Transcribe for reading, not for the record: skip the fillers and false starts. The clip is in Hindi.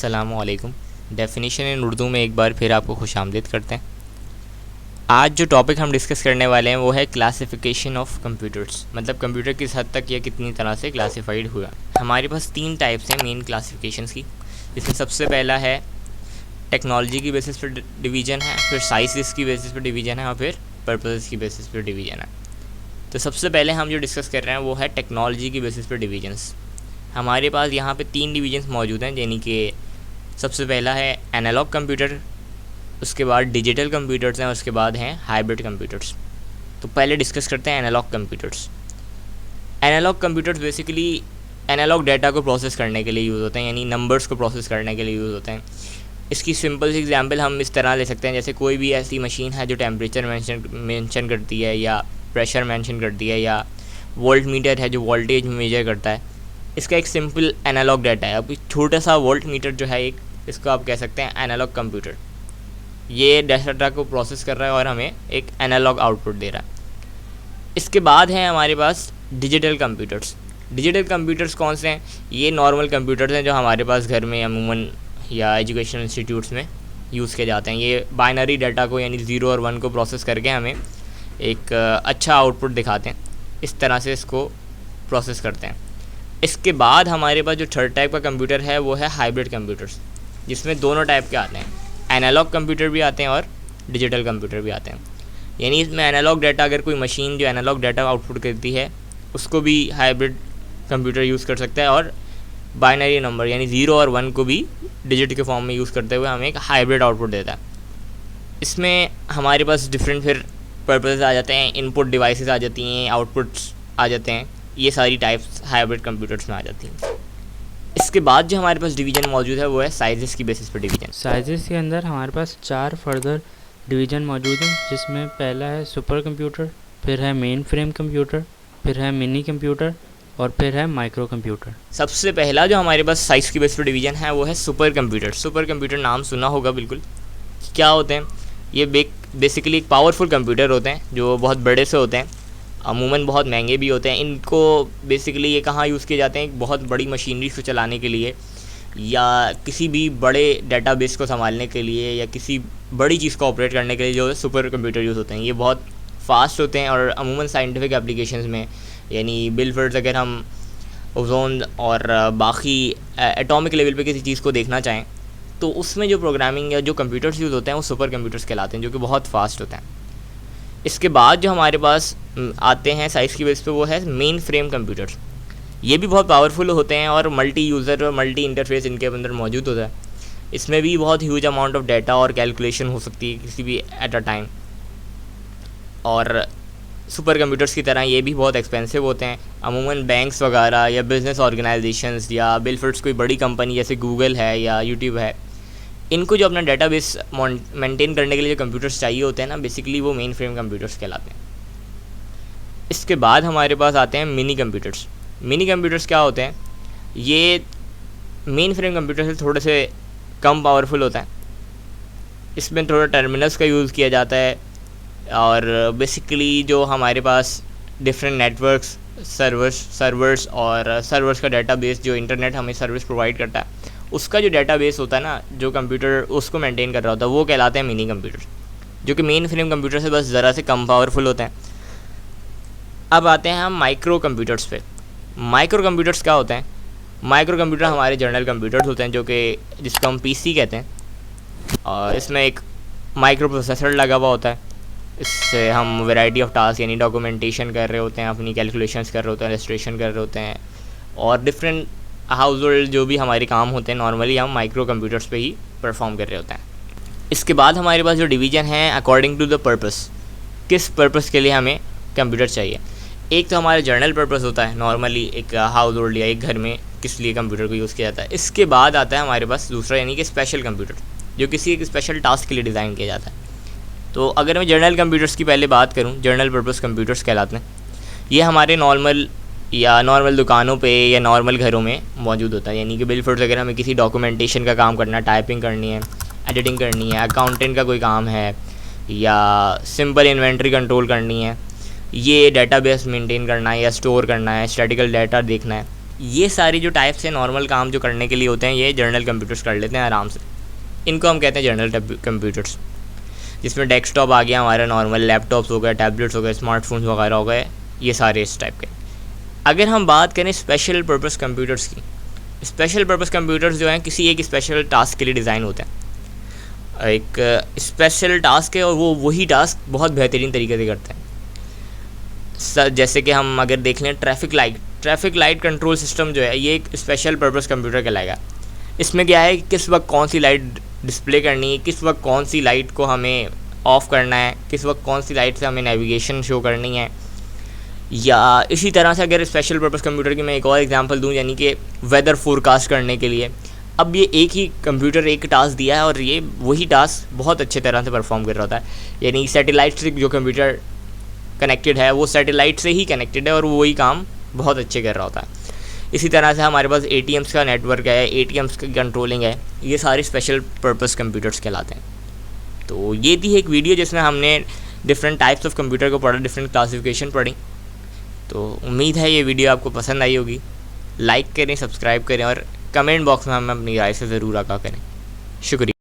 अस्सलामुअलैकुम। डेफिनेशन इन उर्दू में एक बार फिर आपको खुशामदीद करते हैं। आज जो टॉपिक हम डिस्कस करने वाले हैं वो है क्लासिफिकेशन ऑफ कंप्यूटर्स, मतलब कंप्यूटर किस हद तक या कितनी तरह से क्लासिफाइड हुआ। हमारे पास 3 टाइप्स हैं मेन क्लासिफिकेशंस की, जिसमें सबसे पहला है टेक्नोलॉजी की बेसिस पर डिवीज़न है, फिर साइज़ की बेसिस पर डिवीज़न है और फिर पर्पज़ की बेसिस पर डिवीज़न है। तो सबसे पहले हम जो डिस्कस कर रहे हैं वो है टेक्नोलॉजी की बेसिस पर डिवीजन्स। हमारे पास यहाँ पे 3 डिवीजन्स मौजूद हैं, यानी कि सबसे पहला है एनालॉग कंप्यूटर, उसके बाद डिजिटल कंप्यूटर्स हैं, उसके बाद हैं हाइब्रिड कंप्यूटर्स। तो पहले डिस्कस करते हैं analog computers. Analog computers basically analog data को प्रोसेस करने के लिए यूज़ होते हैं, यानी नंबर्स को प्रोसेस करने के लिए यूज़ होते हैं। इसकी सिंपल सी एग्जांपल हम इस तरह ले सकते हैं, जैसे कोई भी ऐसी मशीन है जो टेम्परेचर मेंशन करती है या प्रेशर मेंशन करती है, या वोल्ट मीटर है जो वोल्टेज मेजर करता है। इसका एक सिंपल एनालॉग डाटा है। अब छोटा सा वोल्ट मीटर जो है एक, इसको आप कह सकते हैं एनालॉग कंप्यूटर। ये डाटा को प्रोसेस कर रहा है और हमें एक एनालॉग आउटपुट दे रहा है। इसके बाद हैं हमारे पास डिजिटल कंप्यूटर्स। डिजिटल कंप्यूटर्स कौन से हैं? ये नॉर्मल कंप्यूटर्स हैं जो हमारे पास घर में अमूमन या एजुकेशनल इंस्टीट्यूट्स में यूज़ किए जाते हैं। ये बाइनरी डाटा को यानी 0 और 1 को प्रोसेस करके हमें एक अच्छा आउटपुट दिखाते हैं। इस तरह से इसको प्रोसेस करते हैं। इसके बाद हमारे पास जो थर्ड टाइप का कंप्यूटर है वो है हाइब्रिड कंप्यूटर्स, जिसमें दोनों टाइप के आते हैं, एनालॉग कंप्यूटर भी आते हैं और डिजिटल कंप्यूटर भी आते हैं। यानी इसमें एनालॉग डाटा, अगर कोई मशीन जो एनालॉग डाटा आउटपुट करती है उसको भी हाइब्रिड कंप्यूटर यूज़ कर सकता है, और बाइनरी नंबर यानी 0 और 1 को भी डिजिट के फॉर्म में यूज़ करते हुए हमें एक हाइब्रिड आउटपुट देता है। इसमें हमारे पास डिफरेंट फिर पर्पज़ आ जाते हैं, इनपुट डिवाइसेस आ जाती हैं, आउटपुट्स आ जाते हैं। ये सारी टाइप्स हाइब्रिड कंप्यूटर्स में आ जाती हैं। इसके बाद जो हमारे पास डिवीज़न मौजूद है वो है साइज़ेस की बेसिस पर डिवीज़न। साइजेस के अंदर हमारे पास 4 फर्दर डिवीज़न मौजूद हैं, जिसमें पहला है सुपर कंप्यूटर, फिर है मेन फ्रेम कंप्यूटर, फिर है मिनी कंप्यूटर और फिर है माइक्रो कंप्यूटर। सबसे पहला जो हमारे पास साइज़ की बेसिस पर डिवीज़न है वो है सुपर कंप्यूटर। सुपर कंप्यूटर नाम सुना होगा बिल्कुल। क्या होते हैं ये? बेसिकली एक पावरफुल कंप्यूटर होते हैं जो बहुत बड़े से होते हैं, अमूमन बहुत महंगे भी होते हैं। इनको बेसिकली ये कहाँ यूज़ किए जाते हैं? एक बहुत बड़ी मशीनरी को चलाने के लिए, या किसी भी बड़े डाटाबेस को संभालने के लिए, या किसी बड़ी चीज़ को ऑपरेट करने के लिए जो है सुपर कंप्यूटर यूज़ होते हैं। ये बहुत फास्ट होते हैं और अमूमन साइंटिफिक एप्लीकेशंस में, यानी बिलफर्ड्स अगर हम ओजोन और बाकी एटॉमिक लेवल पे किसी चीज़ को देखना चाहें तो उसमें जो प्रोग्रामिंग या जो कंप्यूटर्स यूज़ होते हैं वो सुपर कंप्यूटर्स कहलाते हैं, जो कि बहुत फास्ट होते हैं। इसके बाद जो हमारे पास आते हैं साइज़ की बेस पे वो है मेन फ्रेम कंप्यूटर्स। ये भी बहुत पावरफुल होते हैं और मल्टी यूज़र और मल्टी इंटरफेस इनके अंदर मौजूद होता है। इसमें भी बहुत ह्यूज अमाउंट ऑफ डाटा और कैलकुलेशन हो सकती है किसी भी एट अ टाइम। और सुपर कंप्यूटर्स की तरह ये भी बहुत एक्सपेंसिव होते हैं। अमूमन बैंक्स वगैरह या बिज़नेस ऑर्गेनाइजेशंस या बिलफर्ड्स कोई बड़ी कंपनी जैसे गूगल है या यूट्यूब है, इनको जो अपना डेटाबेस मेंटेन करने के लिए जो कंप्यूटर्स चाहिए होते हैं ना, बेसिकली वो मेन फ्रेम कंप्यूटर्स कहलाते हैं। इसके बाद हमारे पास आते हैं मिनी कंप्यूटर्स। मिनी कंप्यूटर्स क्या होते हैं? ये मेन फ्रेम कंप्यूटर से थोड़े से कम पावरफुल होता है। इसमें थोड़ा टर्मिनल्स का यूज़ किया जाता है, और बेसिकली जो हमारे पास डिफरेंट नेटवर्क्स, सर्वर्स और सर्वर्स का डेटाबेस, जो इंटरनेट हमें सर्विस प्रोवाइड करता है, उसका जो डेटाबेस होता है ना, जो कंप्यूटर उसको मेंटेन कर रहा होता है, वो कहलाते हैं मिनी कंप्यूटर, जो कि मेन फ्रेम कंप्यूटर से बस ज़रा से कम पावरफुल होते हैं। अब आते हैं हम माइक्रो कंप्यूटर्स पे। माइक्रो कंप्यूटर्स क्या होते हैं? माइक्रो कंप्यूटर हमारे जर्नल कंप्यूटर्स होते हैं, जो कि जिसको हम पीसी कहते हैं, और इसमें एक माइक्रो प्रोसेसर लगा हुआ होता है। इससे हम वैरायटी ऑफ टास्क यानी डॉक्यूमेंटेशन कर रहे होते हैं, अपनी कैलकुलेशंस कर रहे होते हैं, इलस्ट्रेशन कर रहे होते हैं, और डिफरेंट हाउस होल्ड जो भी हमारे काम होते हैं नॉर्मली हम माइक्रो कंप्यूटर्स पे ही परफॉर्म कर रहे होते हैं। इसके बाद हमारे पास जो डिवीज़न है अकॉर्डिंग टू द पर्पस, किस पर्पस के लिए हमें कंप्यूटर चाहिए। एक तो हमारा जर्नल पर्पस होता है, नॉर्मली एक हाउस होल्ड या एक घर में किस लिए कंप्यूटर को यूज़ किया जाता है। इसके बाद आता है हमारे पास दूसरा, यानी कि स्पेशल कंप्यूटर, जो किसी एक स्पेशल टास्क के लिए डिज़ाइन किया जाता है। तो अगर मैं जर्नल कंप्यूटर्स की पहले बात करूँ, जर्नल पर्पस कंप्यूटर्स कहलाते हैं। ये हमारे नॉर्मल दुकानों पे या नॉर्मल घरों में मौजूद होता है, यानी कि बिलफर्ड्स अगर हमें किसी डॉक्यूमेंटेशन का काम करना है, टाइपिंग करनी है, एडिटिंग करनी है, अकाउंटेंट का कोई काम है, या सिंपल इन्वेंट्री कंट्रोल करनी है, ये डेटाबेस मेंटेन करना है या स्टोर करना है, स्टैटिकल डाटा देखना है, ये सारी जो टाइप्स हैं नॉर्मल काम जो करने के लिए होते हैं, ये जनरल कंप्यूटर्स कर लेते हैं आराम से। इनको हम कहते हैं जनरल कंप्यूटर्स, जिसमें डेस्कटॉप आ गया, हमारा नॉर्मल लैपटॉप्स हो गए, टैबलेट्स हो गए, स्मार्टफोन्स वगैरह हो गए, ये सारे इस टाइप के। अगर हम बात करें स्पेशल पर्पस कंप्यूटर्स की, स्पेशल पर्पस कंप्यूटर्स जो हैं किसी एक स्पेशल टास्क के लिए डिज़ाइन होते हैं। एक स्पेशल टास्क है और वो वही टास्क बहुत बेहतरीन तरीके से करते हैं। जैसे कि हम अगर देख लें ट्रैफिक लाइट कंट्रोल सिस्टम जो है, ये एक स्पेशल पर्पस कंप्यूटर कहलाएगा। इसमें क्या है कि किस वक्त कौन सी लाइट डिस्प्ले करनी है, किस वक्त कौन सी लाइट को हमें ऑफ़ करना है, किस वक्त कौन सी लाइट से हमें नेविगेशन शो करनी है। या इसी तरह से अगर स्पेशल पर्पस कंप्यूटर की मैं एक और एग्जांपल दूं, यानी कि वेदर फोरकास्ट करने के लिए, अब ये एक ही कंप्यूटर एक टास्क दिया है और ये वही टास्क बहुत अच्छे तरह से परफॉर्म कर रहा होता है। यानी सैटेलाइट से जो कंप्यूटर कनेक्टेड है वो सैटेलाइट से ही कनेक्टेड है और वो वही काम बहुत अच्छे कर रहा होता है। इसी तरह से हमारे पास ATMs का नेटवर्क है, ATMs की कंट्रोलिंग है, ये सारे स्पेशल पर्पस कंप्यूटर्स कहलाते हैं। तो ये थी एक वीडियो जिसमें हमने डिफरेंट टाइप्स ऑफ कंप्यूटर को पढ़ा, डिफरेंट क्लासिफिकेशन पढ़ी। तो उम्मीद है ये वीडियो आपको पसंद आई होगी। लाइक करें, सब्सक्राइब करें और कमेंट बॉक्स में हमें अपनी राय से ज़रूर आगाह करें। शुक्रिया।